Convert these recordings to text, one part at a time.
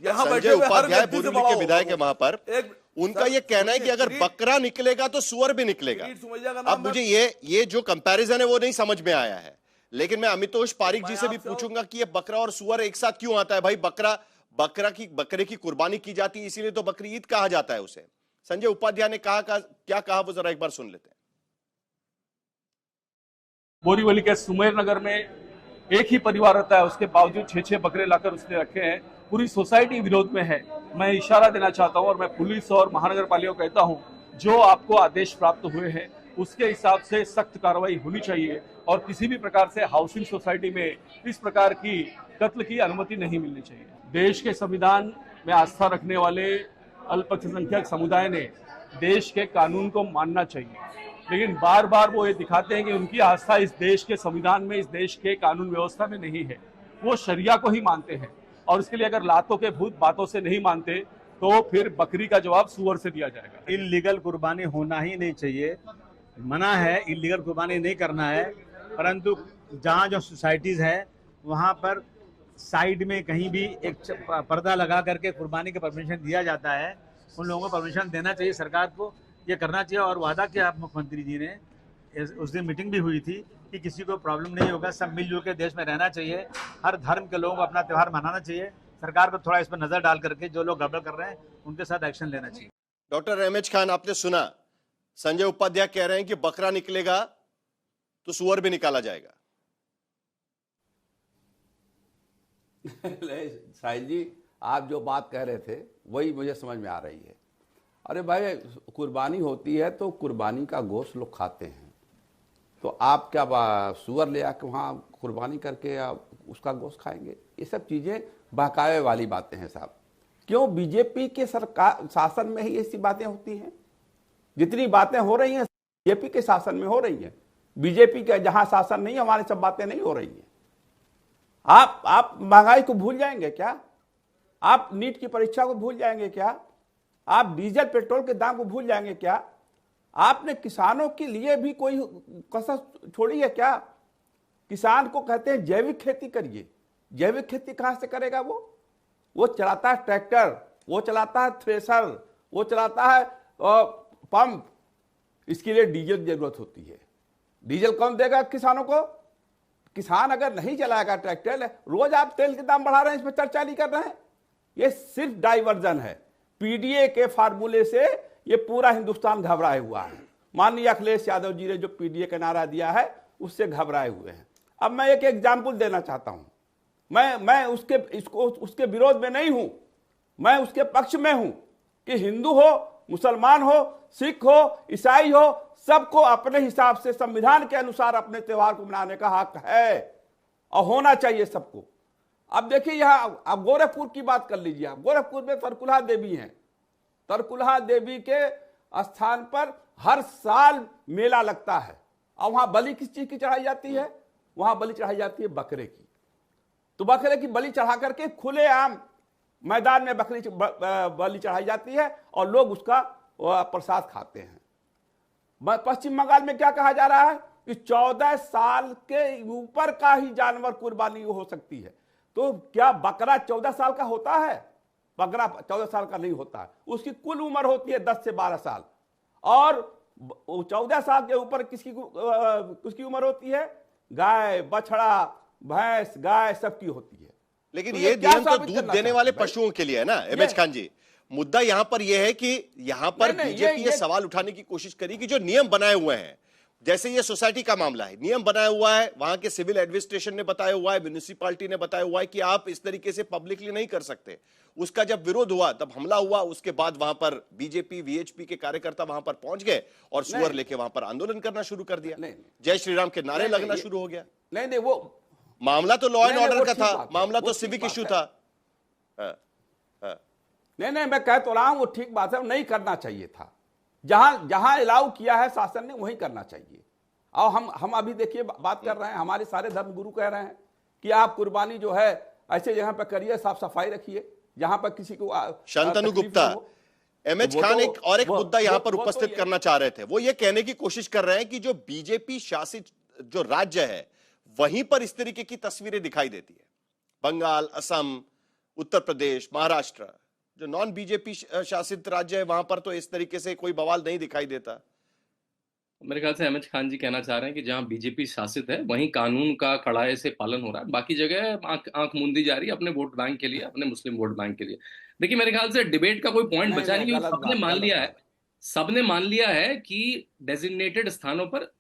Sanjay Upadhyay Burundi के विधायक है वहां पर, उनका ये कहना है कि अगर बकरा निकलेगा तो सुअर भी निकलेगा। अब मुझे ये जो कंपैरिजन है वो नहीं समझ में आया है, लेकिन मैं अमितोष पारिक जी से भी पूछूंगा कि ये बकरा और सुअर एक साथ क्यों आता है। भाई बकरे की कुर्बानी की जाती है, इसीलिए तो बकरी ईद कहा जाता है उसे। संजय उपाध्याय ने क्या कहा वो जरा एक बार सुन लेते हैं। बोरीवली के सुमेर नगर में एक ही परिवार रहता है, उसके बावजूद 6-6 बकरे लाकर उसने रखे हैं। पूरी सोसाइटी विरोध में है। मैं इशारा देना चाहता हूं और मैं पुलिस और महानगर पालिका को कहता हूं, जो आपको आदेश प्राप्त हुए हैं उसके हिसाब से सख्त कार्रवाई होनी चाहिए और किसी भी प्रकार से हाउसिंग सोसाइटी में इस प्रकार की कत्ल की अनुमति नहीं मिलनी चाहिए। देश के संविधान में आस्था रखने वाले अल्पसंख्यक समुदाय ने देश के कानून को मानना चाहिए, लेकिन बार बार वो ये दिखाते हैं कि उनकी आस्था इस देश के संविधान में, इस देश के कानून व्यवस्था में नहीं है। वो शरिया को ही मानते हैं और इसके लिए अगर लातों के भूत बातों से नहीं मानते तो फिर बकरी का जवाब सुअर से दिया जाएगा। इल्लीगल कुर्बानी होना ही नहीं चाहिए, मना है, इल्लीगल कुर्बानी नहीं करना है। परंतु जहाँ जो सोसाइटीज है वहाँ पर साइड में कहीं भी एक पर्दा लगा करके कुर्बानी का परमिशन दिया जाता है, उन लोगों को परमिशन देना चाहिए। सरकार को ये करना चाहिए और वादा किया मुख्यमंत्री जी ने, उस दिन मीटिंग भी हुई थी कि किसी को प्रॉब्लम नहीं होगा, सब मिलजुल के देश में रहना चाहिए, हर धर्म के लोगों को अपना त्यौहार मनाना चाहिए। सरकार को थोड़ा इस पर नजर डाल करके जो लोग गड़बड़ कर रहे हैं उनके साथ एक्शन लेना चाहिए। डॉक्टर एमएच खान, आपने सुना संजय उपाध्याय कह रहे हैं कि बकरा निकलेगा तो सुअर भी निकाला जाएगा। साहिल जी, आप जो बात कह रहे थे वही मुझे समझ में आ रही है। अरे भाई, कुर्बानी होती है तो कुर्बानी का गोश्त लोग खाते हैं, तो आप क्या सुअर ले आके वहाँ कुर्बानी करके आप उसका गोश्त खाएंगे? ये सब चीज़ें बहकावे वाली बातें हैं साहब। क्यों बीजेपी के सरकार शासन में ही ऐसी बातें होती हैं? जितनी बातें हो रही हैं बीजेपी के शासन में हो रही हैं। बीजेपी का जहाँ शासन नहीं है हमारी सब बातें नहीं हो रही हैं। आप महंगाई को भूल जाएंगे क्या? आप नीट की परीक्षा को भूल जाएंगे क्या? आप डीजल पेट्रोल के दाम को भूल जाएंगे क्या? आपने किसानों के लिए भी कोई कसर छोड़ी है क्या? किसान को कहते हैं जैविक खेती करिए, जैविक खेती कहां से करेगा? वो चलाता है ट्रैक्टर, वो चलाता है थ्रेसर, वो चलाता है पंप, इसके लिए डीजल की जरूरत होती है। डीजल कौन देगा किसानों को? किसान अगर नहीं चलाएगा ट्रैक्टर, रोज आप तेल के दाम बढ़ा रहे हैं, इस पर चर्चा नहीं कर रहे हैं। ये सिर्फ डाइवर्जन है। पीडीए के फार्मूले से ये पूरा हिंदुस्तान घबराए हुआ है। माननीय अखिलेश यादव जी ने जो पीडीए का नारा दिया है उससे घबराए हुए हैं। अब मैं एक एग्जाम्पल देना चाहता हूं। मैं उसके विरोध में नहीं हूं, मैं उसके पक्ष में हूं कि हिंदू हो, मुसलमान हो, सिख हो, ईसाई हो, सबको अपने हिसाब से संविधान के अनुसार अपने त्योहार को मनाने का हक है और होना चाहिए सबको। अब देखिए यहां, अब गोरखपुर की बात कर लीजिए। आप गोरखपुर में तरकुलहा देवी हैं। तरकुलहा देवी के स्थान पर हर साल मेला लगता है और वहां बलि किस चीज की चढ़ाई जाती है? वहां बलि चढ़ाई जाती है बकरे की। तो बकरे की बलि चढ़ा करके खुलेआम मैदान में बलि चढ़ाई जाती है और लोग उसका प्रसाद खाते हैं। पश्चिम बंगाल में क्या कहा जा रहा है कि 14 साल के ऊपर का ही जानवर कुर्बानी हो सकती है। तो क्या बकरा 14 साल का होता है? बकरा 14 साल का नहीं होता है। उसकी कुल उम्र होती है 10 से 12 साल और 14 साल के ऊपर किसकी उम्र होती है? गाय, बछड़ा, भैंस, गाय सबकी होती है। लेकिन तो ये नियम तो दूध देने वाले पशुओं के लिए है ना एमएच खान जी। मुद्दा यहां पर यह है कि यहां पर बीजेपी ये सवाल उठाने की कोशिश करी कि जो नियम बनाए हुए हैं, जैसे ये सोसाइटी का मामला है, नियम बनाया हुआ है, वहां के सिविल एडमिनिस्ट्रेशन ने बताया हुआ है, म्युनिसिपैलिटी ने बताया हुआ है कि आप इस तरीके से पब्लिकली नहीं कर सकते। उसका जब विरोध हुआ, तब हमला हुआ, उसके बाद वहां पर बीजेपी वीएचपी के कार्यकर्ता वहां पर पहुंच गए और सुअर लेके वहां पर आंदोलन करना शुरू कर दिया। जय श्री राम के नारे लगना शुरू हो गया। नहीं, वो मामला तो लॉ एंड ऑर्डर का था, मामला तो सिविक इश्यू था। नहीं, मैं कह तो रहा हूं वो ठीक बात है, नहीं करना चाहिए था। जहां अलाउ किया है शासन ने वहीं करना चाहिए। और हम अभी देखिए बात कर रहे हैं, हमारे सारे धर्मगुरु कह रहे हैं कि आप कुर्बानी जो है ऐसे जगह पर करिए, साफ सफाई रखिए, जहां पर किसी को। शांतनु गुप्ता, एमएच खान एक मुद्दा यहां पर उपस्थित करना चाह रहे थे। वो ये कहने की कोशिश कर रहे हैं कि जो बीजेपी शासित जो राज्य है वहीं पर इस तरीके की तस्वीरें दिखाई देती है। बंगाल, असम, उत्तर प्रदेश, महाराष्ट्र, जो नॉन बीजेपी शासित राज्य है, वहां पर तो इस तरीके से कोई बवाल नहीं दिखाई देता। मेरे ख्याल से अहमद खान जी कहना चाह रहे हैं कि जहां बीजेपी शासित है वहीं कानून का कड़ाई से पालन हो रहा है, बाकी जगह आंख मूंदी जा रही है अपने वोट बैंक के लिए, अपने मुस्लिम वोट बैंक के लिए। देखिए मेरे ख्याल से डिबेट का कोई पॉइंट बचा नहीं, क्योंकि सबने मान लिया है कि डेजिग्नेटेड स्थानों पर,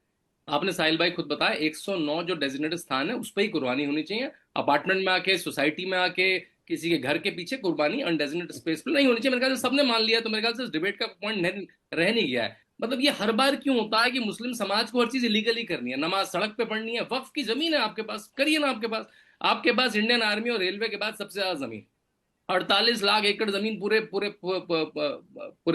आपने साहिल भाई खुद बताया 109 जो डेजिग्नेटेड स्थान है उस पर ही कुर्बानी होनी चाहिए। अपार्टमेंट में आके, सोसाइटी में आके, किसी के घर के पीछे कुर्बानी अनडेजिग्नेटेड स्पेस पर नहीं होनी चाहिए। मेरे ख्याल से सबने मान लिया, तो मेरे ख्याल से डिबेट का पॉइंट रह नहीं गया है। मतलब ये हर बार क्यों होता है कि मुस्लिम समाज को हर चीज इलीगली करनी है, नमाज सड़क पे पढ़नी है, वक्फ की जमीन है आपके पास, करिए ना। आपके पास इंडियन आर्मी और रेलवे के बाद सबसे ज्यादा जमीन, 48 लाख एकड़ जमीन पूरे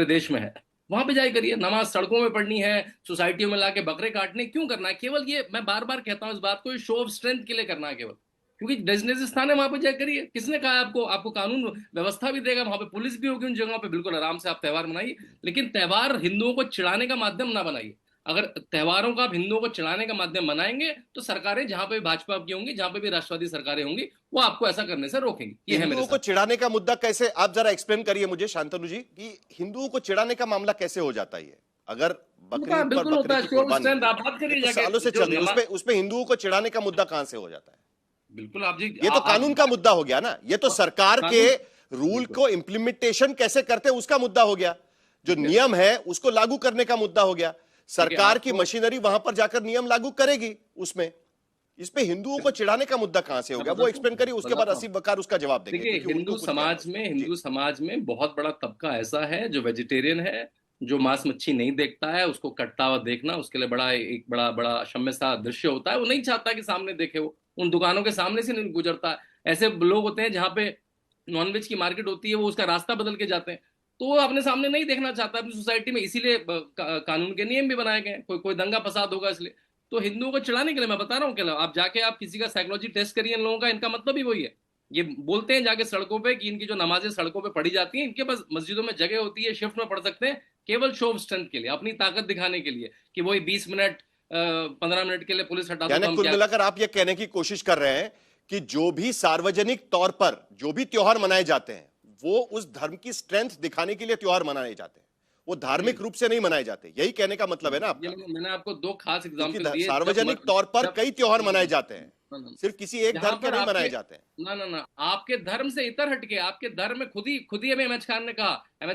देश में है, वहां पे जाए करिए। नमाज सड़कों में पढ़नी है, सोसाइटियों में लाके बकरे काटने क्यों करना है? केवल ये, मैं बार बार कहता हूं इस बात को, शो ऑफ स्ट्रेंथ के लिए करना है केवल, क्योंकि डेजिग्नेटेड स्थान है वहां पे जाए करिए। किसने कहा आपको कानून व्यवस्था भी देगा, वहां पे पुलिस भी होगी उन जगहों पे, बिल्कुल आराम से आप त्योहार मनाइए, लेकिन त्योहार हिंदुओं को चिढ़ाने का माध्यम ना बनाइए। अगर त्योहारों का आप हिंदुओं को चिढ़ाने का माध्यम बनाएंगे तो सरकारें जहां पे भी भाजपा की होंगी, जहां पे भी राष्ट्रवादी सरकारें होंगी, वो आपको ऐसा करने से रोकेंगी। ये है हिंदुओं को चिढ़ाने का मुद्दा कैसे, आप जरा एक्सप्लेन करिए मुझे शांतनु जी, कि हिंदुओं को चिढ़ाने का मामला कैसे हो जाता है? अगर बकरी पर बकरी की कुर्बानी सालों से चल रही है, उसमें हिंदुओं को चिढ़ाने का मुद्दा कहां से हो जाता है? बिल्कुल आप जी, ये तो कानून का मुद्दा हो गया ना, ये तो सरकार के रूल को इम्प्लीमेंटेशन कैसे करते हैं उसका मुद्दा हो गया, जो नियम है उसको लागू करने का मुद्दा हो गया। सरकार की मशीनरी वहां पर जाकर नियम लागू करेगी, उसमें इस पे हिंदुओं को चिढ़ाने का मुद्दा कहां से हो गया, वो एक्सप्लेन करिए, उसके बाद असीम वकार उसका जवाब देंगे। देखिए हिंदू समाज में बहुत बड़ा तबका ऐसा है जो वेजिटेरियन है, जो मांस मच्छी नहीं देखता है, उसको कटता हुआ देखना उसके लिए एक बड़ा अक्षम्य सा दृश्य होता है। वो नहीं चाहता कि सामने देखे, वो उन दुकानों के सामने से नहीं गुजरता। ऐसे लोग होते हैं जहां पे नॉनवेज की मार्केट होती है, वो उसका रास्ता बदल के जाते हैं, तो वो अपने सामने नहीं देखना चाहता अपनी सोसाइटी में, इसीलिए कानून के नियम भी बनाए गए हैं। कोई दंगा फसाद होगा इसलिए, तो हिंदुओं को चिढ़ाने के लिए मैं बता रहा हूँ कि आप जाके आप किसी का साइकोलॉजी टेस्ट करिए इन लोगों का, इनका मतलब ही वही है। ये बोलते हैं जाके सड़कों पे कि इनकी जो नमाजें सड़कों पे पढ़ी जाती हैं, इनके पास मस्जिदों में जगह होती है, शिफ्ट में पढ़ सकते हैं, केवल शो ऑफ स्ट्रेंथ के लिए, अपनी ताकत दिखाने के लिए, कि वही 20 मिनट 15 मिनट के लिए पुलिस हटा दो। कुल मिलाकर आप ये कहने की कोशिश कर रहे हैं कि जो भी सार्वजनिक तौर पर जो भी त्योहार मनाए जाते हैं, वो उस धर्म की स्ट्रेंथ दिखाने के लिए त्योहार मनाए जाते हैं, वो धार्मिक रूप से नहीं मनाए जाते, यही कहने का मतलब है ना आपका? मैंने आपको दो खास एग्जांपल दिए। सार्वजनिक तौर पर कई त्योहार मनाए जाते हैं, सिर्फ किसी एक धर्म के नहीं मनाए जाते हैं। ना आपके धर्म से इतर हटके, आपके धर्म में खुद ही अभी अहमद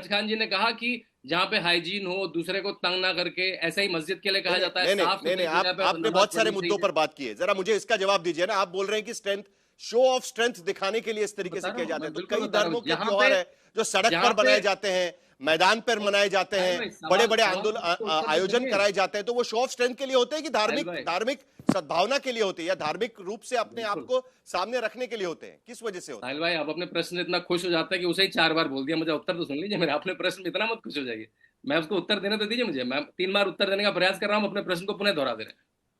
खान जी ने कहा कि जहाँ पे हाइजीन हो, दूसरे को तंग ना करके, ऐसे ही मस्जिद के लिए कहा जाता है। नहीं, आपने बहुत सारे मुद्दों पर बात की है, जरा मुझे इसका जवाब दीजिए ना। आप बोल रहे हैं कि स्ट्रेंथ, शो ऑफ स्ट्रेंथ दिखाने के लिए इस तरीके से किया जाता है, तो कई धर्मों के त्योहार है जो सड़क पर बनाए जाते हैं, मैदान पर मनाए जाते हैं, बड़े बड़े आंदोलन आयोजन कराए जाते हैं, तो वो शो ऑफ स्ट्रेंथ के लिए होते हैं कि धार्मिक सद्भावना के लिए होते हैं, या धार्मिक रूप से अपने आप को सामने रखने के लिए होते हैं? किस वजह से होते हैं? साहिल भाई, आप अपने प्रश्न इतना खुश हो जाता है कि उसे ही 4 बार बोल दिया, मुझे उत्तर तो सुन लीजिए मेरे। अपने प्रश्न में इतना मत खुश हो जाइए, मैं उसको उत्तर देने तो दीजिए मुझे। मैं 3 बार उत्तर देने का प्रयास कर रहा हूं, अपने प्रश्न को पुनः दोहरा दे रहे हैं,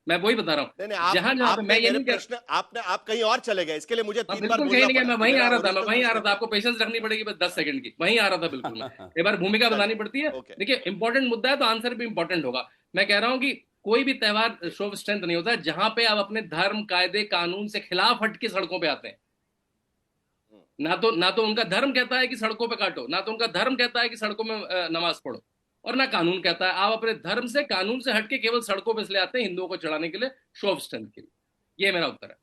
मैं वही बता रहा हूँ। जहां मैं ये प्रश्न आप कहीं और चले गए, इसके लिए मुझे 3 बार बोलना पड़ा। मैं वहीं आ रहा था, आपको पेशेंस रखनी पड़ेगी बस 10 सेकंड की, वहीं आ रहा था बिल्कुल। एक बार भूमिका बतानी पड़ती है। देखिए इंपॉर्टेंट मुद्दा है तो आंसर भी इंपॉर्टेंट होगा। मैं कह रहा हूँ कि कोई भी त्योहार शो ऑफ स्ट्रेंथ नहीं होता जहां पे आप अपने धर्म, कायदे, कानून से खिलाफ हट के सड़कों पे आते हैं। ना तो उनका धर्म कहता है कि सड़कों पे काटो, ना तो उनका धर्म कहता है कि सड़कों में नमाज पढ़ो, और ना कानून कहता है। आप अपने धर्म से, कानून से हटके केवल सड़कों पे इसलिए आते हैं हिंदुओं को चढ़ाने के लिए, शो ऑफ स्ट्रेंथ के लिए। ये मेरा उत्तर है।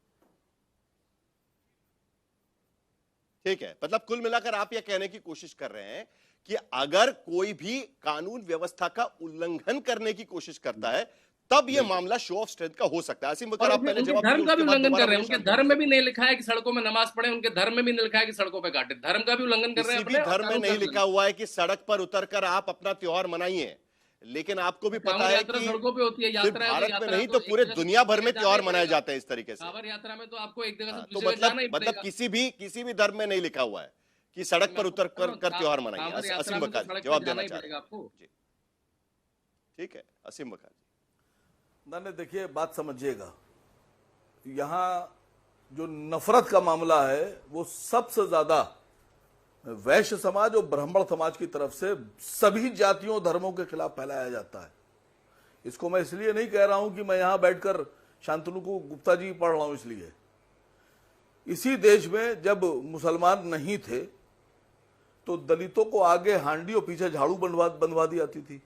ठीक है, मतलब कुल मिलाकर आप यह कहने की कोशिश कर रहे हैं कि अगर कोई भी कानून व्यवस्था का उल्लंघन करने की कोशिश करता है तब यह मामला शो ऑफ स्ट्रेंथ का हो सकता है। असीम, आप पहले जवाब धर्म का भी उल्लंघन कर रहे हैं। उनके धर्म में भी नहीं लिखा है कि सड़कों में नमाज पढ़े, उनके धर्म में भी नहीं लिखा है कि सड़कों पे काटे, धर्म का भी उल्लंघन कर रहे हैं। किसी भी धर्म में नहीं लिखा हुआ है कि सड़क पर उतरकर आप अपना त्योहार मनाइए, लेकिन आपको भी पता है कि सड़कों पे होती है यात्रा, भारत में नहीं तो पूरे दुनिया भर में त्योहार मनाए जाते हैं इस तरीके से। कांवड़ यात्रा में तो आपको एक जगह से तो मतलब किसी भी धर्म में नहीं लिखा हुआ है कि सड़क पर उतर कर त्योहार मनाइए। असीम वकार जवाब देना चाह रहे हैं आपको? ठीक है, असीम वकार। मैंने देखिए, बात समझिएगा, यहाँ जो नफरत का मामला है वो सबसे ज्यादा वैश्य समाज और ब्राह्मण समाज की तरफ से सभी जातियों धर्मों के खिलाफ फैलाया जाता है। इसको मैं इसलिए नहीं कह रहा हूं कि मैं यहां बैठकर शांतनु को गुप्ता जी पढ़ रहा हूं, इसलिए इसी देश में जब मुसलमान नहीं थे तो दलितों को आगे हांडी और पीछे झाड़ू बनवा दी जाती थी।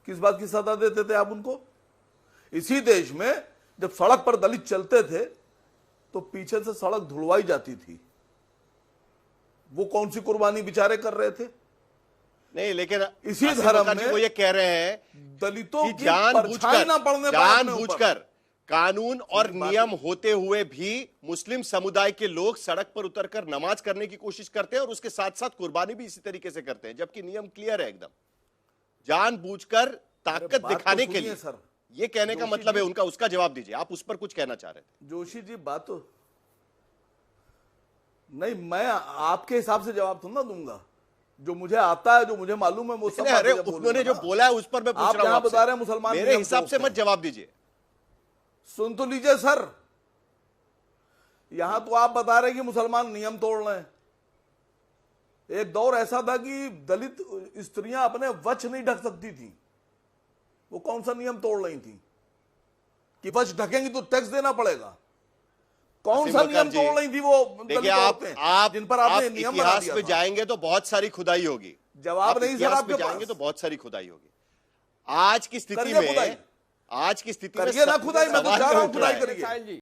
किस बात की सजा देते थे आप उनको? इसी देश में जब सड़क पर दलित चलते थे तो पीछे से सड़क धुलवाई जाती थी। वो कौन सी कुर्बानी बेचारे कर रहे थे? नहीं, लेकिन इसी आसिफ धर्म मुखर्जी में वो ये कह रहे हैं दलितों कि की परछाई ना पड़ने पाए अपने ऊपर। जानबूझकर कानून और नियम होते हुए भी मुस्लिम समुदाय के लोग सड़क पर उतरकर नमाज करने की कोशिश करते हैं और उसके साथ साथ कुर्बानी भी इसी तरीके से करते हैं, जबकि नियम क्लियर है एकदम। जानबूझकर ताकत बात दिखाने तो के सुनिए लिए सर। ये कहने का मतलब है उनका, उसका जवाब दीजिए। आप उस पर कुछ कहना चाह रहे थे। जोशी जी बात तो नहीं, मैं आपके हिसाब से जवाब थोड़ा दूंगा। जो मुझे आता है, जो मुझे मालूम है वो सब अरे बातें जब उन्होंने जो बोलूंगा। बोला है उस पर मैं पूछ आप रहा हूं यहाँ आपसे। बता रहे हैं मुसलमान मेरे नियम हिसाब से तोड़ते मत जवाब दीजिए। सुन तो लीजिए सर, यहां तो आप बता रहे हैं कि मुसलमान नियम तोड़ रहे हैं। एक दौर ऐसा था कि दलित स्त्रियां अपने वक्ष नहीं ढक सकती थी। वो कौन सा नियम तोड़ रही थी कि वक्ष ढकेंगी तो टैक्स देना पड़ेगा? कौन सा नियम तोड़ रही थी वो देखिए, दलित औरतें आप जिन पर आपने नियम बना इतिहास दिया पे था? जाएंगे तो बहुत सारी खुदाई होगी। जवाब नहीं सर इतिहास आपके पे जाएंगे पास। तो बहुत सारी खुदाई होगी। आज की स्थिति करिए खुदाई। में, आज की स्थिति में करिए ना खुदाई, मैं तो सवाल चाह रहा हूं उठ रहा खुदाई है। करिए।